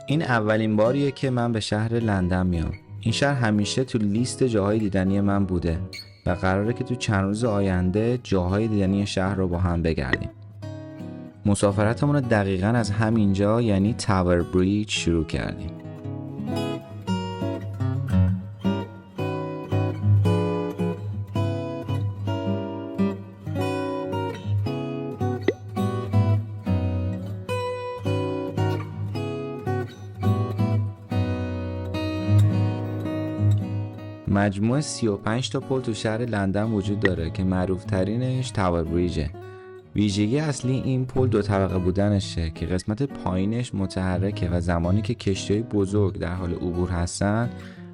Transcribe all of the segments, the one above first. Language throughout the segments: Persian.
این اولین باریه که من به شهر لندن میام. این شهر همیشه تو لیست جاهای دیدنی من بوده و قراره که تو چند روز آینده جاهای دیدنی شهر رو با هم بگردیم. مسافرتمون رو دقیقاً از همینجا یعنی تاور بریج شروع کردیم. مجموع 35 تا پل تو شهر لندن وجود داره که معروف ترینش تاور بریجه. ویژگی اصلی این پل دو طبقه بودنشه که قسمت پایینش متحرکه و زمانی که کشتی‌های بزرگ در حال عبور هستن،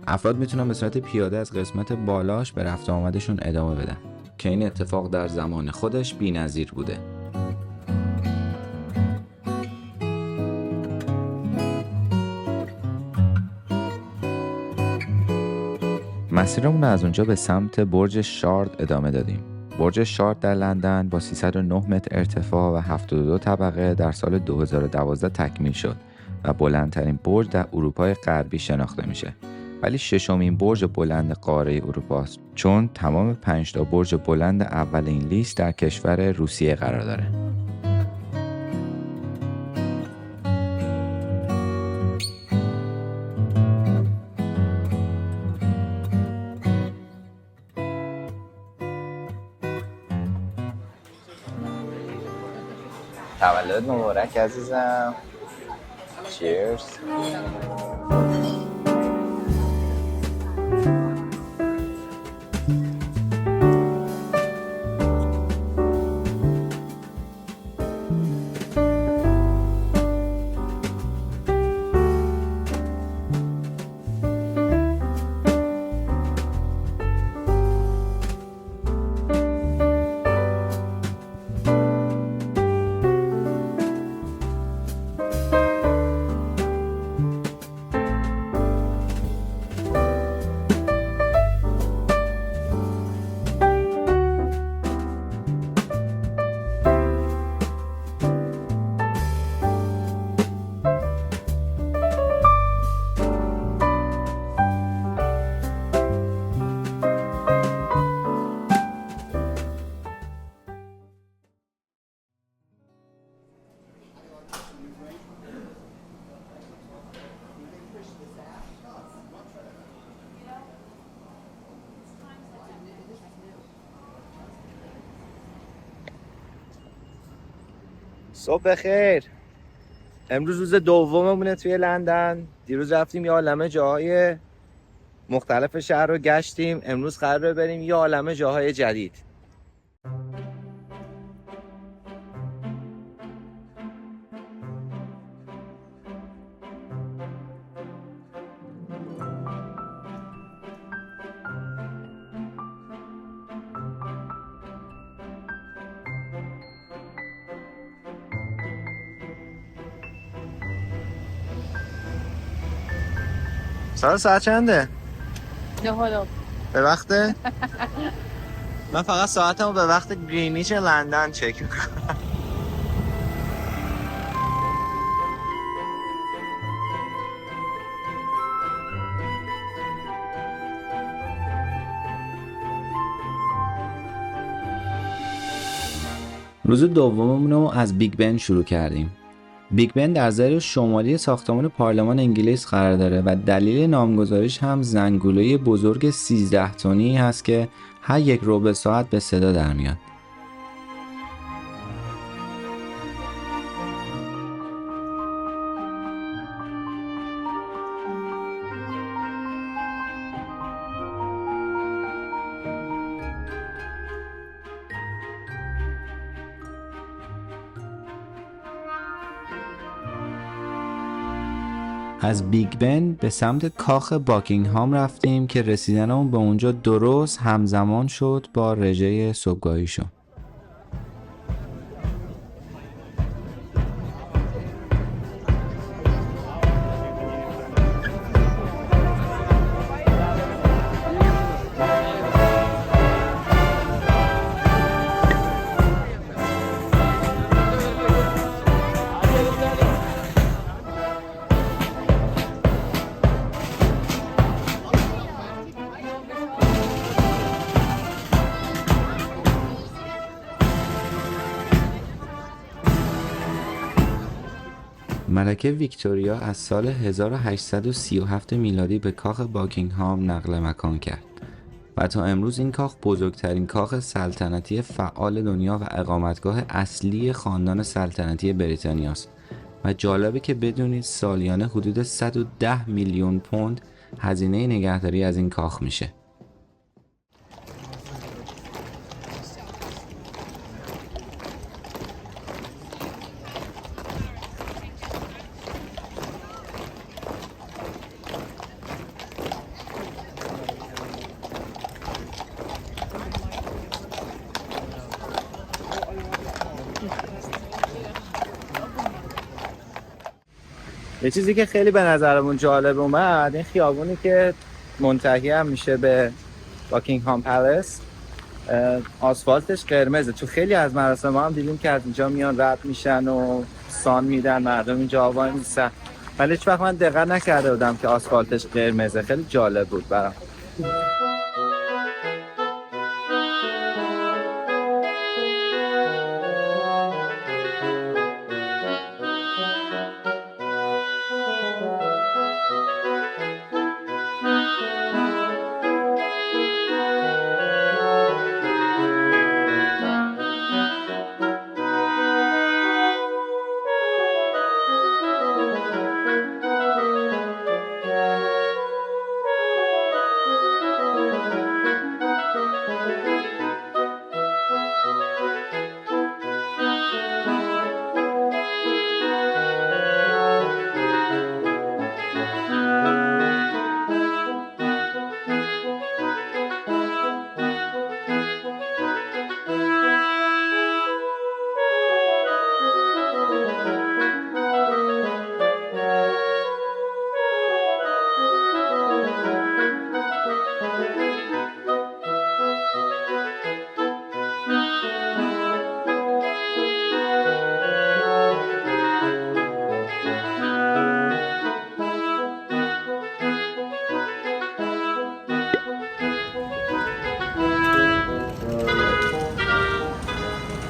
افراد میتونن به صورت پیاده از قسمت بالاش به رفت آمدشون ادامه بدن که این اتفاق در زمان خودش بی‌نظیر بوده. مسیرمون رو از اونجا به سمت برج شارد ادامه دادیم. برج شارد در لندن با 309 متر ارتفاع و 72 طبقه در سال 2012 تکمیل شد و بلندترین برج در اروپای غربی شناخته میشه. ولی ششمین برج بلند قاره اروپا است، چون تمام 5 تا برج بلند اول این لیست در کشور روسیه قرار داره. تولد مبارک عزیزم. چیرز. صبح بخیر. امروز روز دوممونه توی لندن. دیروز رفتیم یه عالمه جاهای مختلف شهر رو گشتیم. امروز قراره بریم یه عالمه جاهای جدید. ساعت چنده؟ نه به وقته؟ من فقط ساعتمو به وقت گرینیچ لندن چک میکنم. روز دوممون رو از بیگ بن شروع کردیم. بیگ بن در ضلع شمالی ساختمان پارلمان انگلیس قرار داره و دلیل نامگذاریش هم زنگوله بزرگ 13 تنی هست که هر یک ربع ساعت به صدا در میاد. از بیگ بن به سمت کاخ باکینگهام رفتیم که رسیدنمون به اونجا درست همزمان شد با رژه صبحگاهیشو. ملکه ویکتوریا از سال 1837 میلادی به کاخ باکینگهام نقل مکان کرد و تا امروز این کاخ بزرگترین کاخ سلطنتی فعال دنیا و اقامتگاه اصلی خاندان سلطنتی بریتانیا است و جالبه که بدونید سالیانه حدود 110 میلیون پوند هزینه نگهداری از این کاخ میشه. یه چیزی که خیلی به نظرمون جالب اومد این خیابونی که منتهی هم میشه به باکینگهام پلس، آسفالتش قرمزه. تو خیلی از مراسم ما هم دیدیم که از اینجا میان رد میشن و سان میدن، مردم اینجا وای میسن، ولی هیچ وقت من دقت نکرده بودم که آسفالتش قرمزه. خیلی جالب بود برام.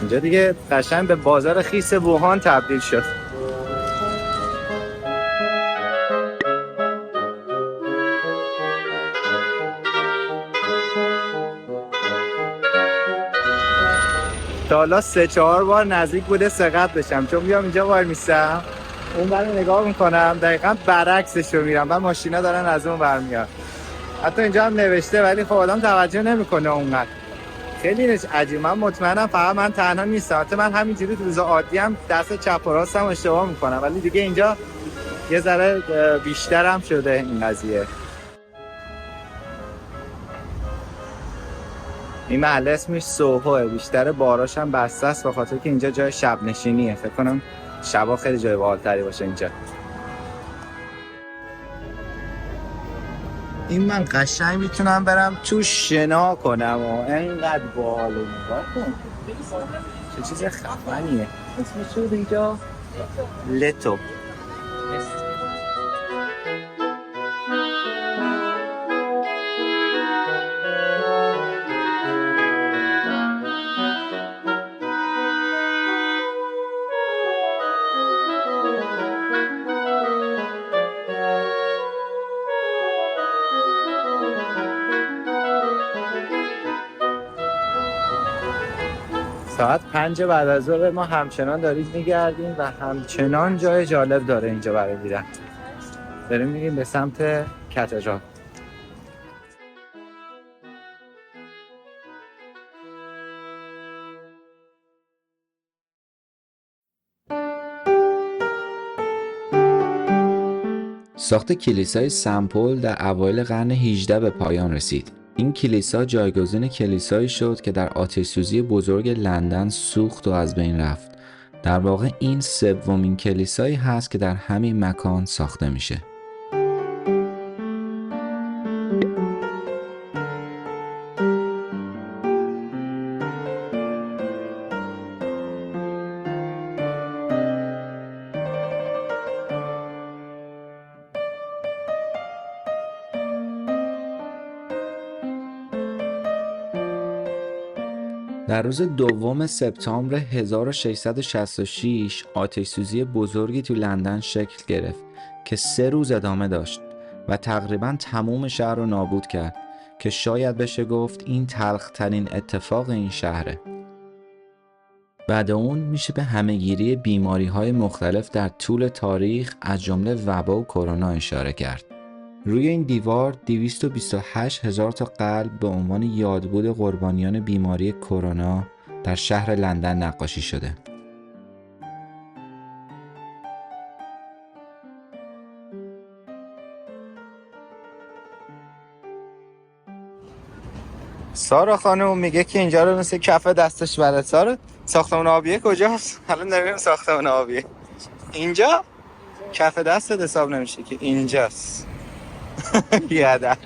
اینجا دیگه قشنگ به بازار خیس ووهان تبدیل شد. تا حالا 3-4 بار نزدیک بوده سقط بشم، چون میام اینجا وای میستم، اون برو نگاه میکنم دقیقاً برعکسش رو میرم و ماشینا دارن از اون برمیاد. حتی اینجا هم نوشته ولی خب آدم توجه نمیکنه اونقدر. خیلی عجیب. من مطمئنم فقط من تنها نیستم. حتی من همینجوری روز عادی هم دست چپ و راستم اشتباه میکنم، ولی دیگه اینجا یه ذره بیشتر هم شده این قضیه. این محله اسمش سوهوه، بیشتر باراش هم بسته است به خاطر که اینجا جای شب نشینیه. فکر کنم شبا خیلی جای باحال‌تری باشه اینجا. این من قشنگ میتونم برم تو شنا کنم و انقدر باحاله. نگاه کن چه چیز خفنیه. اسمش چی بود اینجا؟ لتو. ساعت 5 بعد از ظهر ما همچنان داریم میگردیم و همچنان جای جالب داره اینجا برای دیدن. داریم میریم به سمت کاتدرال. ساخت کلیسای سن پل در اوایل قرن 18 به پایان رسید. این کلیسا جایگزین کلیسایی شد که در آتش‌سوزی بزرگ لندن سوخت و از بین رفت. در واقع این سومین کلیسایی هست که در همین مکان ساخته میشه. در روز 2 سپتامبر 1666 آتش‌سوزی بزرگی تو لندن شکل گرفت که 3 روز ادامه داشت و تقریباً تمام شهر رو نابود کرد که شاید بشه گفت این تلخ‌ترین اتفاق این شهره. بعد اون میشه به همه‌گیری بیماری‌های مختلف در طول تاریخ از جمله وبا و کرونا اشاره کرد. روی این دیوار 228,000 تا قلب به عنوان یادبود قربانیان بیماری کرونا در شهر لندن نقاشی شده. سارا خانم میگه که اینجا رو مثل کف دستش بلد. سارا ساختمان آبیه کجاست؟ الان داریم ساختمان آبیه. اینجا کف دستت حساب نمیشه که اینجاست. بیادر.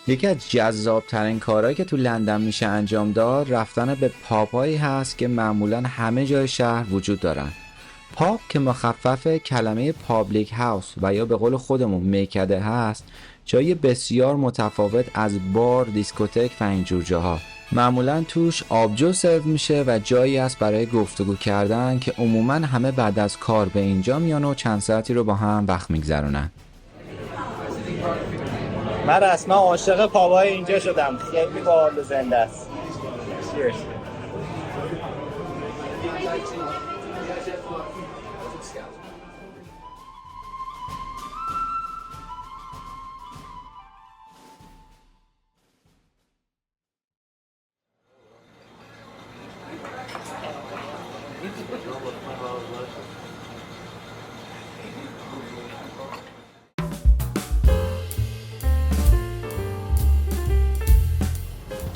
یکی از جذاب‌ترین کارهایی که تو لندن میشه انجام داد رفتن به پاب‌هایی هست که معمولاً همه جای شهر وجود دارن. پاب که مخفف کلمه پابلیک هاوس و یا به قول خودمون میکده هست، جایی بسیار متفاوت از بار، دیسکوتک و اینجور جاها. معمولاً توش آبجو سرو میشه و جایی است برای گفتگو کردن که عموماً همه بعد از کار به اینجا میان و چند ساعتی رو با هم وقت میگذرونن. من رسما عاشق پابای اینجا شدم. خیلی باحال و زنده است.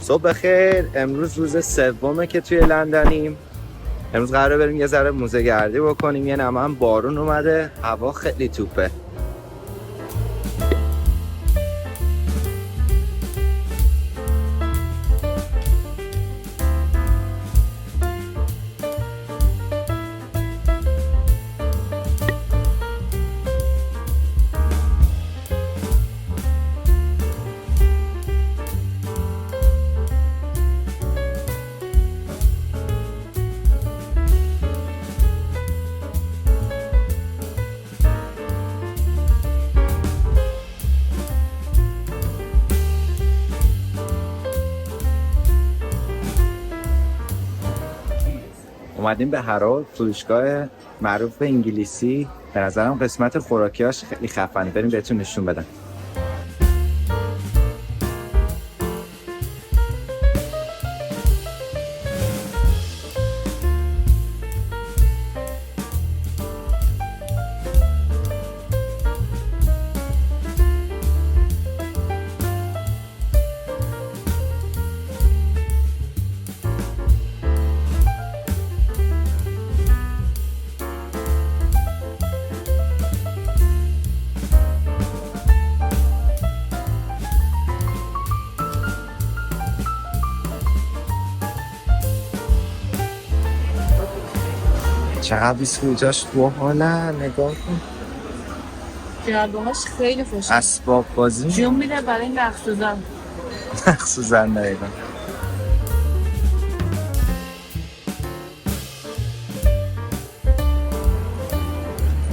صبح بخیر. امروز روز سومه که توی لندنیم. امروز قراره بریم یه ذره موزه گردی بکنیم. یه نمه بارون اومده، هوا خیلی توپه. اومدیم به هرو، فروشگاه معروف به انگلیسی. به نظرم قسمت خوراکیاش خیلی خفنه. بریم بهتون نشون بدم. چقدر بیسکویتاش باحالن، نگاه کن. جعبه‌هاش خیلی خوشگله. اسباب بازی جون میده برای نقش سوزن. نقش سوزن دقیقا.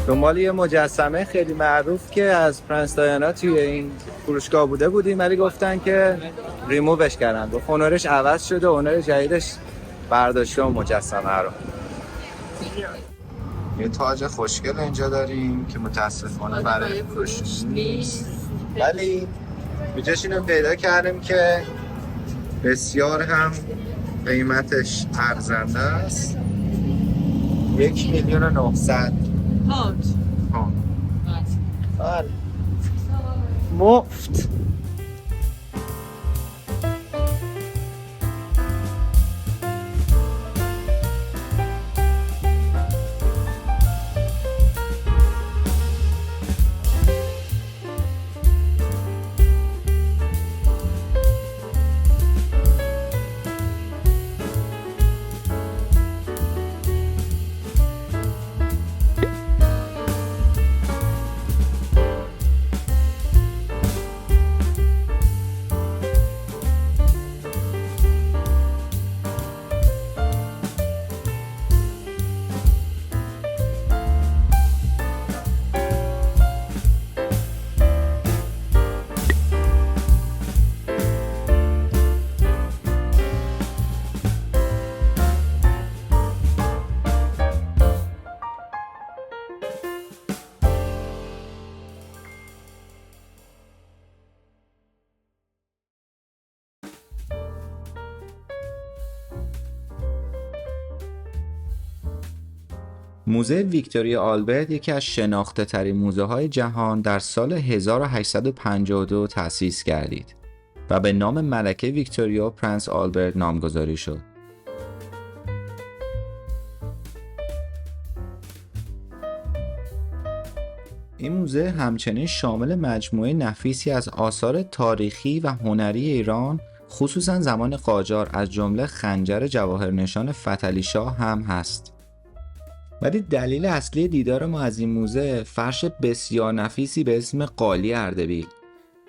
دنبال یه مجسمه خیلی معروف که از پرنس دایانا توی این فروشگاه بودیم، ولی گفتن که ریمووش کردن. با اونرش عوض شده و اونر جدیدش برداشته و مجسمه رو. یه تاج خوشگل اینجا داریم که متاسفانه برای فروش نیست، ولی به جاش اینو پیدا کردیم که بسیار هم قیمتش ارزنده است، 1,900,000 پوند. بله، مفت. موزه ویکتوریا آلبرت یکی از شناخته ترین موزه های جهان در سال 1852 تأسیس گردید و به نام ملکه ویکتوریا پرنس آلبرت نامگذاری شد. این موزه همچنین شامل مجموعه نفیسی از آثار تاریخی و هنری ایران، خصوصا زمان قاجار، از جمله خنجر جواهرنشان فتحعلی شاه هم هست. ولی دلیل اصلی دیدار ما از این موزه فرش بسیار نفیسی به اسم قالی اردبیل.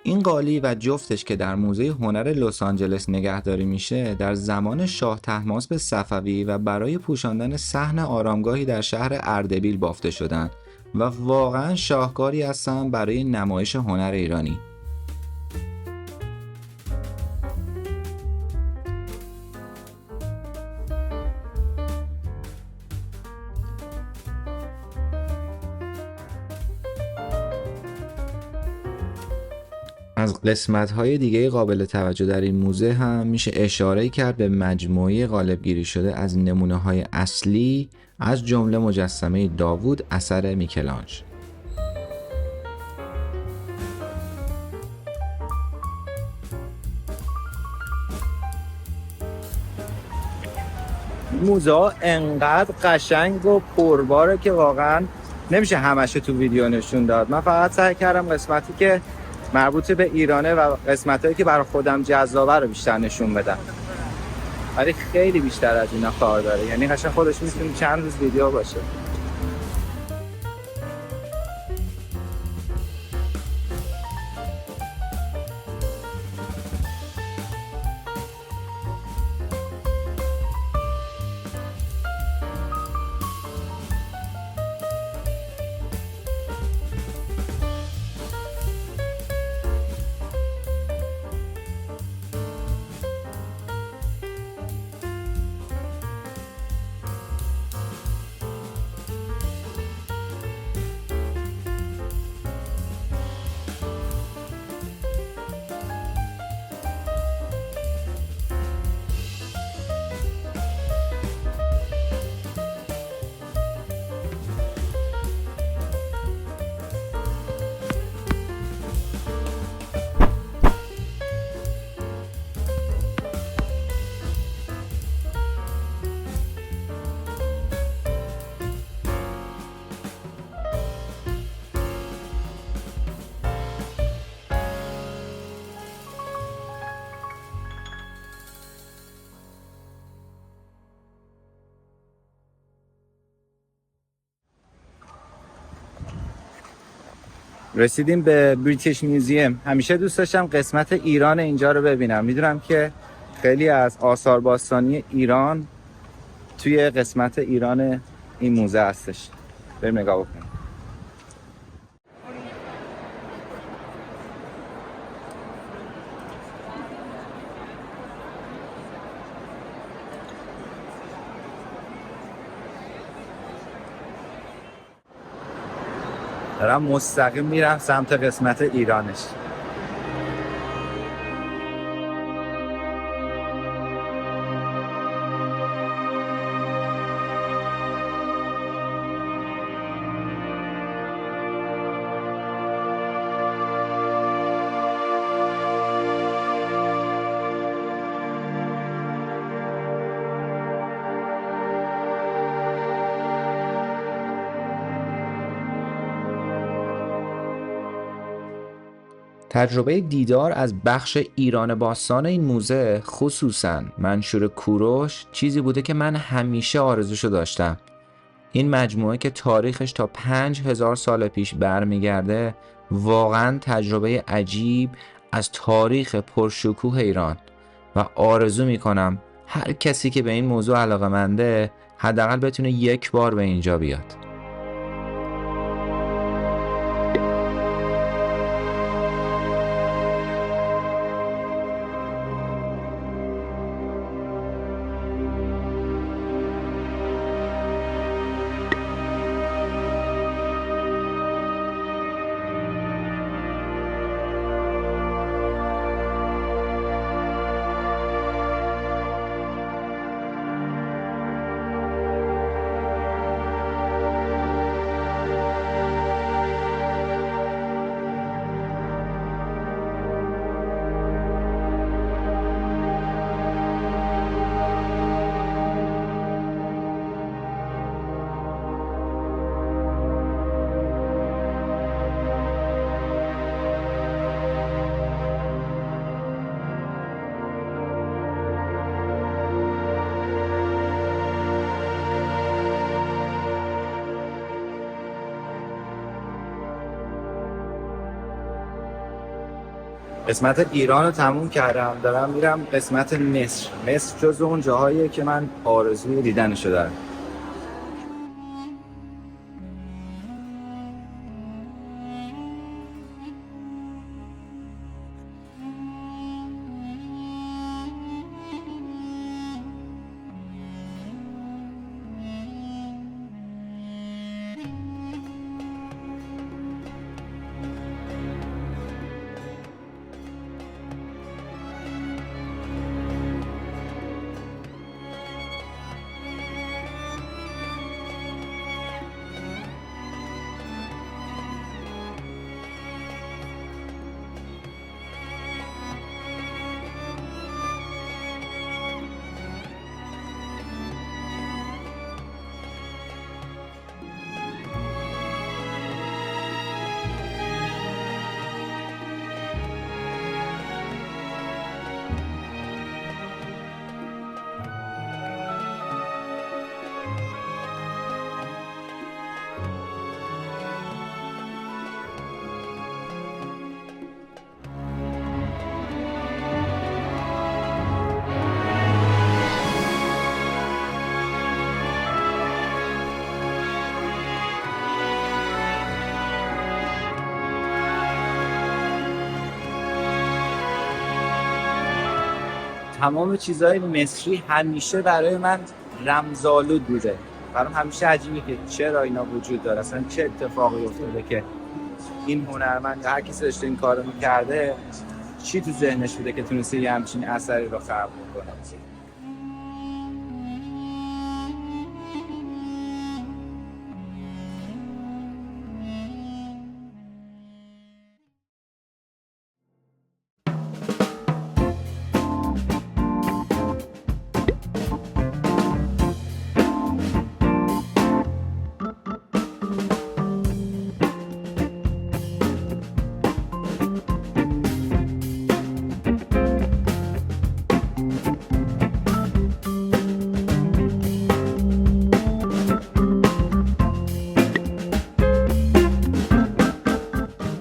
این قالی و جفتش که در موزه هنر لس آنجلس نگهداری میشه، در زمان شاه طهماسب صفوی و برای پوشاندن صحن آرامگاهی در شهر اردبیل بافته شدند و واقعا شاهکاری هستن برای نمایش هنر ایرانی. از قسمت‌های دیگه قابل توجه در این موزه هم میشه اشاره کرد به مجموعه قالب‌گیری شده از نمونه‌های اصلی، از جمله مجسمه داوود اثر میکلانژ. موزه ها انقدر قشنگ و پرباره که واقعا نمیشه همشه تو ویدیو نشون داد. من فقط سعی کردم قسمتی که مربوط به ایرانه و قسمتایی که برای خودم جذابه رو بیشتر نشون بدم، ولی خیلی بیشتر از اینا کار داره، یعنی قشنگ خودش میتونه چند روز ویدیو باشه. رسیدیم به بریتیش میوزیم. همیشه دوست داشتم قسمت ایران اینجا رو ببینم. میدونم که خیلی از آثار باستانی ایران توی قسمت ایران این موزه هستش. بریم نگاه بکنیم. دارم مستقیم میرم سمت قسمت ایرانش. تجربه دیدار از بخش ایران باستان این موزه، خصوصاً منشور کوروش، چیزی بوده که من همیشه آرزوشو داشتم. این مجموعه که تاریخش تا 5000 سال پیش برمیگرده، واقعاً تجربه عجیب از تاریخ پرشکوه ایران و آرزو میکنم هر کسی که به این موضوع علاقه‌منده حداقل بتونه یک بار به اینجا بیاد. قسمت ایران رو تموم کردم، دارم میرم قسمت مصر. مصر جز اون جاهاییه که من آرزوی دیدنشو دارم. تمام چیزهای مصری همیشه برای من رمزآلود بوده. برام همیشه عجیبه که چرا اینا وجود داره، اصلا چه اتفاقی افتاده که این هنرمند یا هر کسی داشته این کارو میکرده، چی تو ذهنش بوده که تونسته یه همچین اثری رو خلق کنه.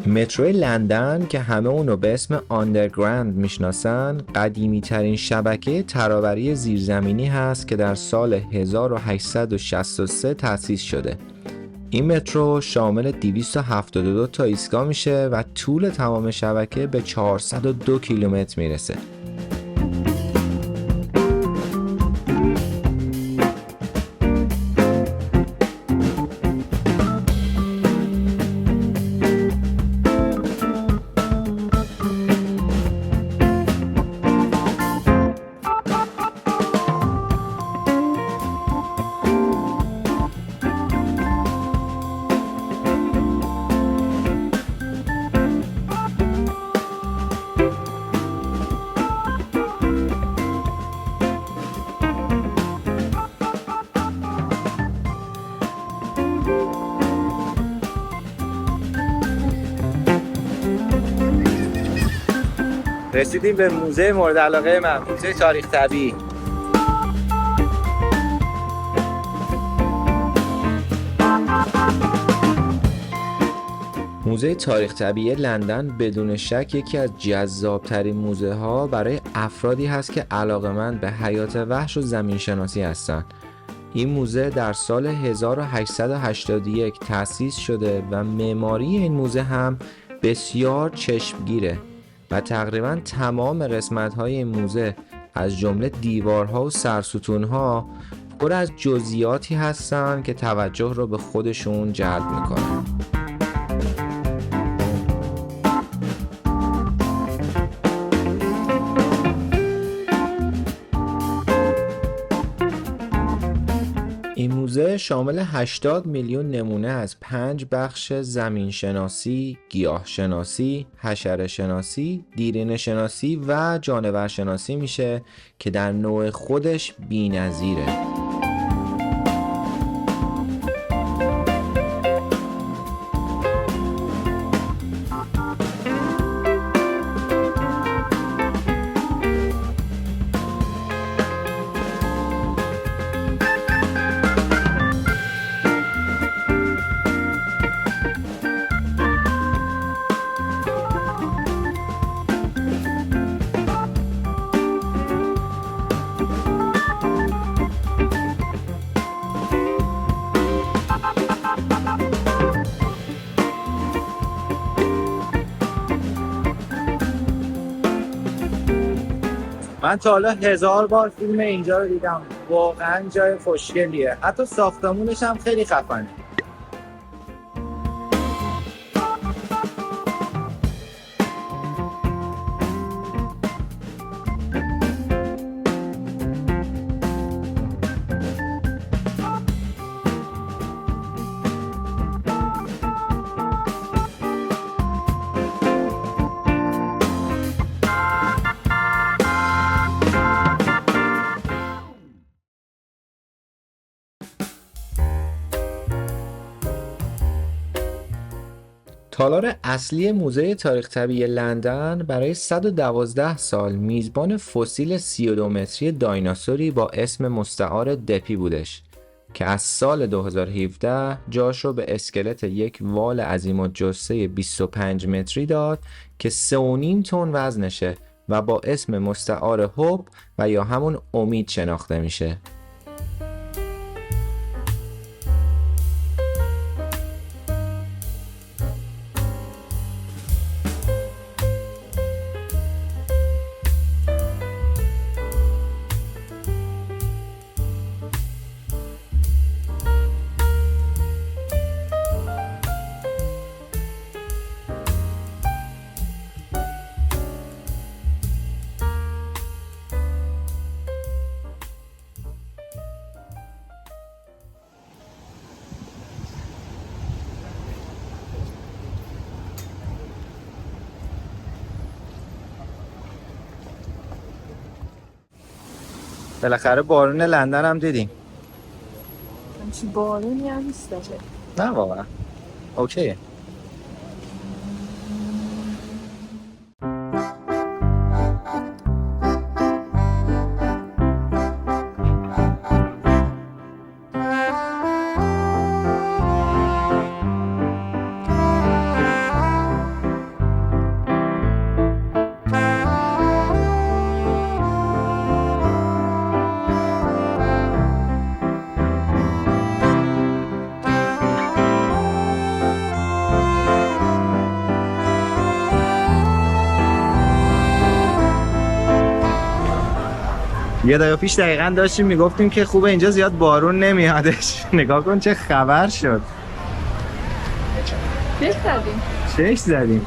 مترو لندن که همه اونو به اسم آندرگراند میشناسن، قدیمی ترین شبکه ترابری زیرزمینی هست که در سال 1863 تأسیس شده. این مترو شامل 272 تا ایستگاه میشه و طول تمام شبکه به 402 کیلومتر میرسه. رسیدیم به موزه مورد علاقه من، موزه تاریخ طبیعی. موزه تاریخ طبیعی لندن بدون شک یکی از جذابترین موزه ها برای افرادی هست که علاقه‌مند به حیات وحش و زمین شناسی هستند. این موزه در سال 1881 تأسیس شده و معماری این موزه هم بسیار چشمگیره و تقریباً تمام قسمت‌های این موزه از جمله دیوارها و سرستونها پر از جزئیاتی هستند که توجه رو به خودشون جلب می‌کنن. این موزه شامل 80 میلیون نمونه از 5 بخش زمین شناسی، گیاه شناسی، حشره شناسی، دیرینه شناسی و جانور شناسی میشه که در نوع خودش بی‌نظیره. من تا حالا 1000 بار فیلم اینجا رو دیدم، واقعا جای خوشگلیه، حتی ساختمونش هم خیلی خفنه. تالار اصلی موزه تاریخ طبیعی لندن برای 112 سال میزبان فسیل 32 متری دایناسوری با اسم مستعار دپی بودش که از سال 2017 جاش رو به اسکلت یک وال عظیم‌الجثه 25 متری داد که 3.5 تن وزنشه و با اسم مستعار هوپ و یا همون امید شناخته میشه. بالاخره بارون لندن هم دیدیم. همچین بارونی هم نیست. نه واقعا اوکیه. یه دقیقه پیش دقیقاً داشتیم میگفتیم که خوبه اینجا زیاد بارون نمیادش. نگاه کن چه خبر شد. چش زدیم.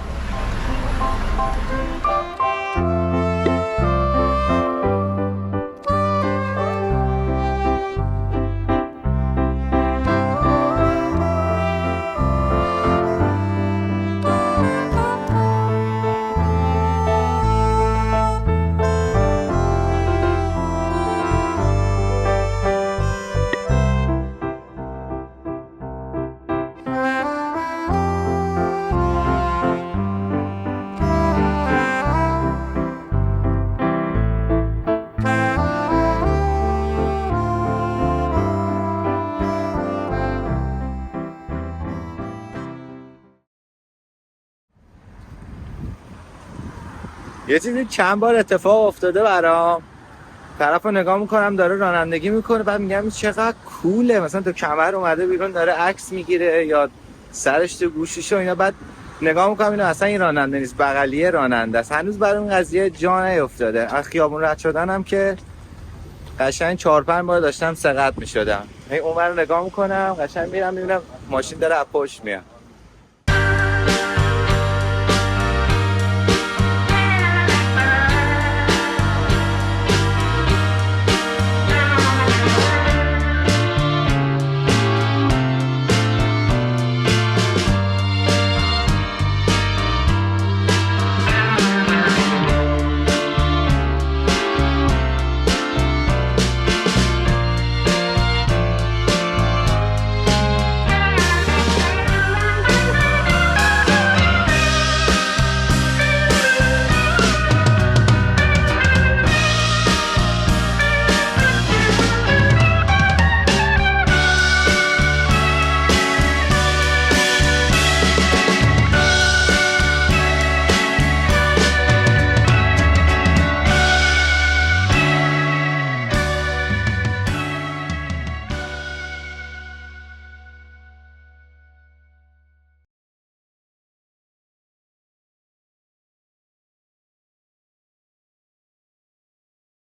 یه چیزی چند بار اتفاق افتاده برام، طرف رو نگاه میکنم داره رانندگی میکنه، بعد میگم این چقدر کوله، مثلا تو کمر اومده بیرون داره عکس میگیره یا سرش تو گوشیشه و اینا، بعد نگاه میکنم اینو اصلا این راننده نیست، بغلیه راننده است. هنوز برای این قضیه جا نیفتاده. از خیابون رد شدنم که قشنگ 4-5 بار داشتم سقط میشدم، اون رو نگاه میکنم قشنگ میرم میبینم ماشین داره از پشت میاد.